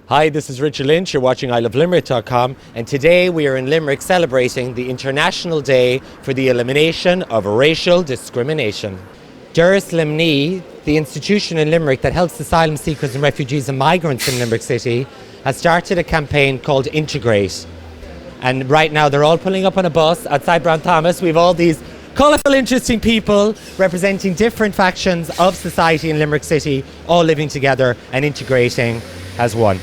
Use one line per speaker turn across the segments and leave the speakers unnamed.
Hi, this is Richard Lynch. You're watching ilovelimerick.com, and today we are in Limerick celebrating the International Day for the Elimination of Racial Discrimination. Doras Luimni, the institution in Limerick that helps asylum seekers and refugees and migrants in Limerick City, has started a campaign called Integreat. And right now they're all pulling up on a bus outside Brown Thomas. We have all these colourful, interesting people representing different factions of society in Limerick City, all living together and integrating as one.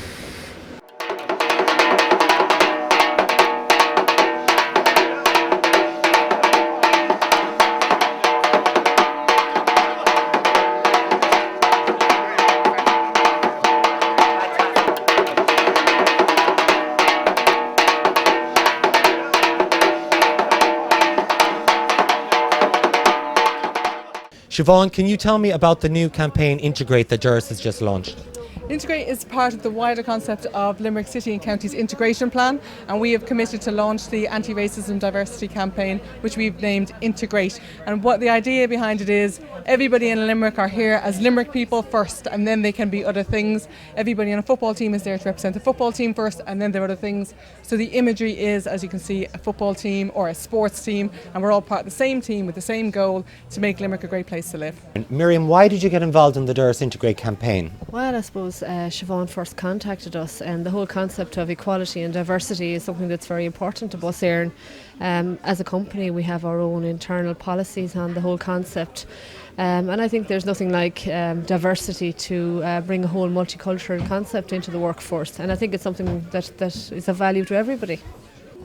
Siobhan, can you tell me about the new campaign Integreat that Doras has just launched?
Integreat is part of the wider concept of Limerick City and County's integration plan, and we have committed to launch the anti-racism diversity campaign, which we've named Integreat. And what the idea behind it is, everybody in Limerick are here as Limerick people first, and then they can be other things. Everybody on a football team is there to represent the football team first, and then there are other things. So the imagery is, as you can see, a football team or a sports team, and we're all part of the same team with the same goal to make Limerick a great place to live.
Miriam, why did you get involved in the Doras Integreat campaign?
Well, I suppose Siobhan first contacted us, and the whole concept of equality and diversity is something that's very important to Bus Eireann. As a company, we have our own internal policies on the whole concept, and I think there's nothing like diversity to bring a whole multicultural concept into the workforce, and I think it's something that is of value to everybody.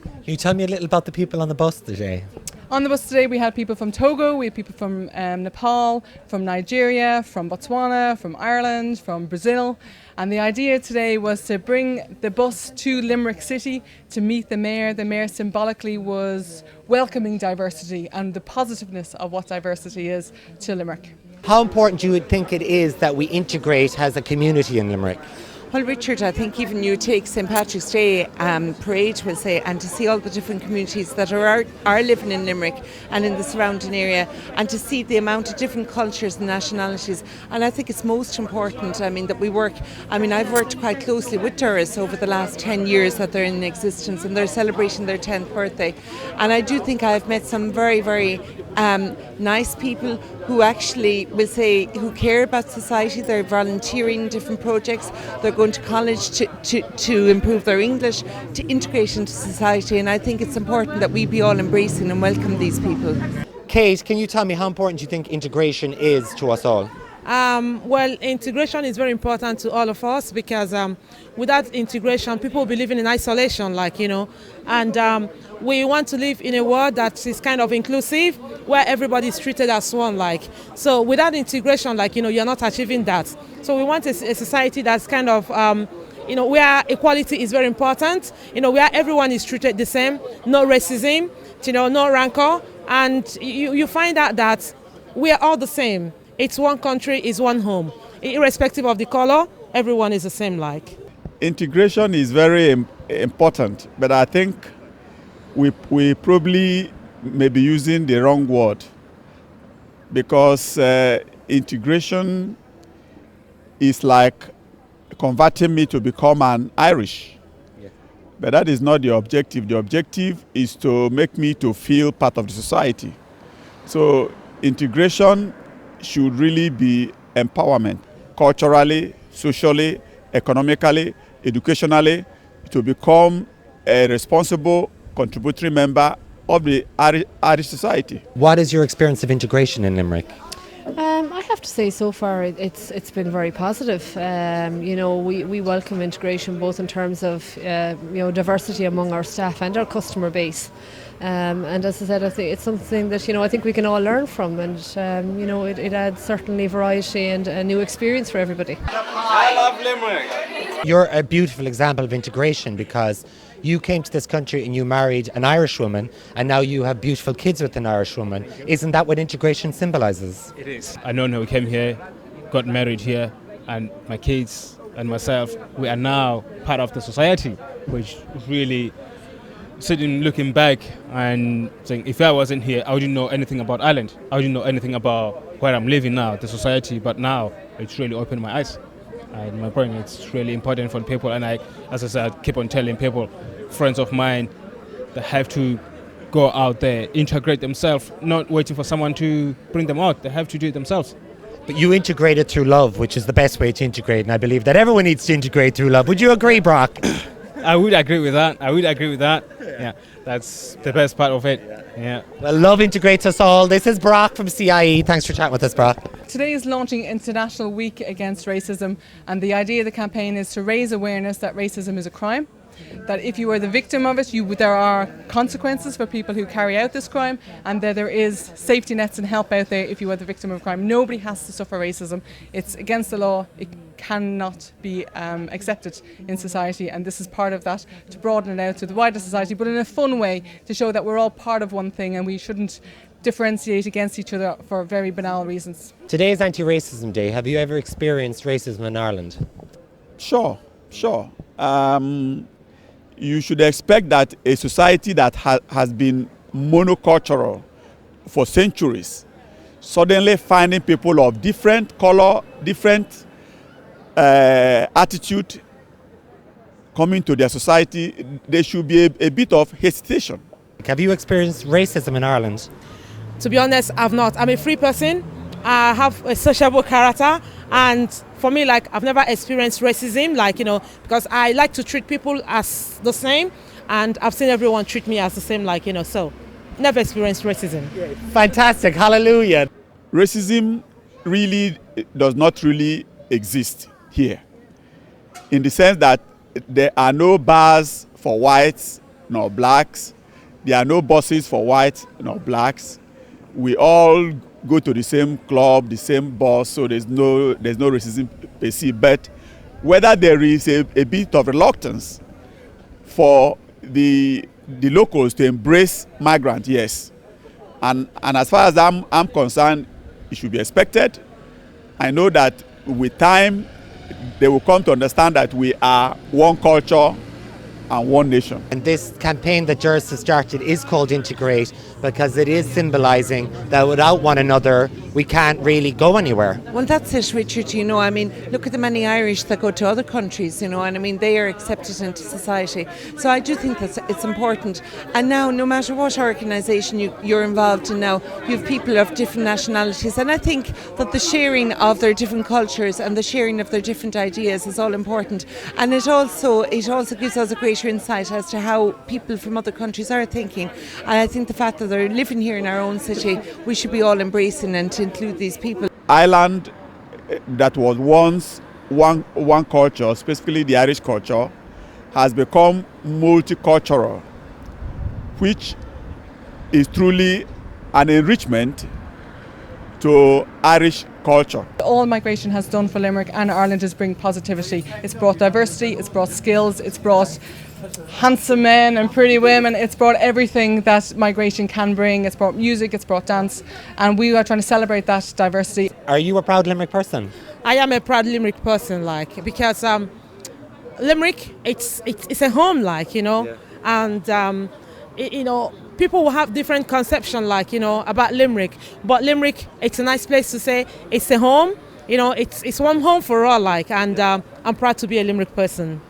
Can you tell me a little about the people on the bus today?
On the bus today we had people from Togo, we had people from Nepal, from Nigeria, from Botswana, from Ireland, from Brazil. And the idea today was to bring the bus to Limerick City to meet the Mayor. The Mayor symbolically was welcoming diversity and the positiveness of what diversity is to Limerick.
How important do you think it is that we integrate as a community in Limerick?
Well, Richard, I think even you take St. Patrick's Day parade, we'll say, and to see all the different communities that are living in Limerick and in the surrounding area, and to see the amount of different cultures and nationalities. And I think it's most important, that we work. I've worked quite closely with Doras over the last 10 years that they're in existence, and they're celebrating their 10th birthday. And I do think I've met some very, very nice people who actually will say, who care about society. They're volunteering in different projects. They're going to college to improve their English, to integrate into society, and I think it's important that we be all embracing and welcome these people.
Kate, can you tell me how important you think integration is to us all?
Well, integration is very important to all of us because without integration, people will be living in isolation, and we want to live in a world that is kind of inclusive, where everybody is treated as one, So without integration, you're not achieving that. So we want a society that's kind of, where equality is very important, where everyone is treated the same, no racism, no rancor, and you find out that we are all the same. It's one country, it's one home. Irrespective of the color, everyone is the same
Integration is very important, but I think we probably may be using the wrong word, because integration is like converting me to become an Irish. Yeah. But that is not the objective. The objective is to make me to feel part of the society. So integration should really be empowerment, culturally, socially, economically, educationally, to become a responsible, contributory member of the Irish society.
What is your experience of integration in Limerick?
I have to say, so far it's been very positive. We welcome integration both in terms of diversity among our staff and our customer base. And as I said, I think it's something that I think we can all learn from, and it adds certainly variety and a new experience for everybody.
I love Limerick.
You're a beautiful example of integration because you came to this country and you married an Irish woman, and now you have beautiful kids with an Irish woman. Isn't that what integration symbolises?
It is. I know we came here, got married here, and my kids and myself, we are now part of the society, which really sitting looking back and saying, if I wasn't here, I wouldn't know anything about Ireland. I wouldn't know anything about where I'm living now, the society, but now it's really opened my eyes. And my point, it's really important for people. And as I said, I keep on telling people, friends of mine, they have to go out there, integrate themselves, not waiting for someone to bring them out. They have to do it themselves.
But you integrated through love, which is the best way to integrate, and I believe that everyone needs to integrate through love. Would you agree, Brock?
I would agree with that. Yeah, that's the best part of it. Yeah.
Well, love integrates us all. This is Brock from CIE. Thanks for chatting with us, Brock.
Today is launching International Week Against Racism, and the idea of the campaign is to raise awareness that racism is a crime, that if you are the victim of it, there are consequences for people who carry out this crime, and that there is safety nets and help out there if you are the victim of crime. Nobody has to suffer racism. It's against the law. It cannot be accepted in society, and this is part of that, to broaden it out to the wider society, but in a fun way, to show that we're all part of one thing and we shouldn't differentiate against each other for very banal reasons.
Today is Anti-Racism Day. Have you ever experienced racism in Ireland?
Sure. You should expect that a society that has been monocultural for centuries, suddenly finding people of different color, different attitude coming to their society, there should be a bit of hesitation.
Have you experienced racism in Ireland?
To be honest, I've not. I'm a free person. I have a sociable character, and for me, I've never experienced racism, because I like to treat people as the same, and I've seen everyone treat me as the same, so never experienced racism.
Fantastic, hallelujah.
Racism really does not really exist here, in the sense that there are no bars for whites nor blacks, there are no buses for whites nor blacks. We all go to the same club, the same bus, so there's no racism per se. But whether there is a bit of reluctance for the locals to embrace migrants, yes. And as far as I'm concerned, it should be expected. I know that with time, they will come to understand that we are one culture and one nation.
And this campaign that Doras has started is called Integrate, because it is symbolising that without one another we can't really go anywhere.
Well, that's it, Richard. Look at the many Irish that go to other countries, and they are accepted into society. So I do think that it's important. And now, no matter what organisation you're involved in now, you have people of different nationalities, and I think that the sharing of their different cultures and the sharing of their different ideas is all important. And it also gives us a greater insight as to how people from other countries are thinking. And I think the fact that they're living here in our own city, we should be all embracing and to include these people.
Ireland, that was once one culture, specifically the Irish culture, has become multicultural, which is truly an enrichment to Irish culture.
All migration has done for Limerick and Ireland is bring positivity. It's brought diversity, it's brought skills, it's brought handsome men and pretty women, it's brought everything that migration can bring. It's brought music, it's brought dance, and we are trying to celebrate that diversity.
Are you a proud Limerick person?
I am a proud Limerick person, because Limerick, it's a home, and people will have different conception, about Limerick, but Limerick, it's a nice place to say it's a home. It's one home for all, and I'm proud to be a Limerick person.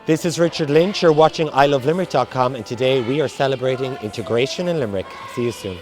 This is Richard Lynch. You're watching ilovelimerick.com, and today we are celebrating integration in Limerick. See you soon.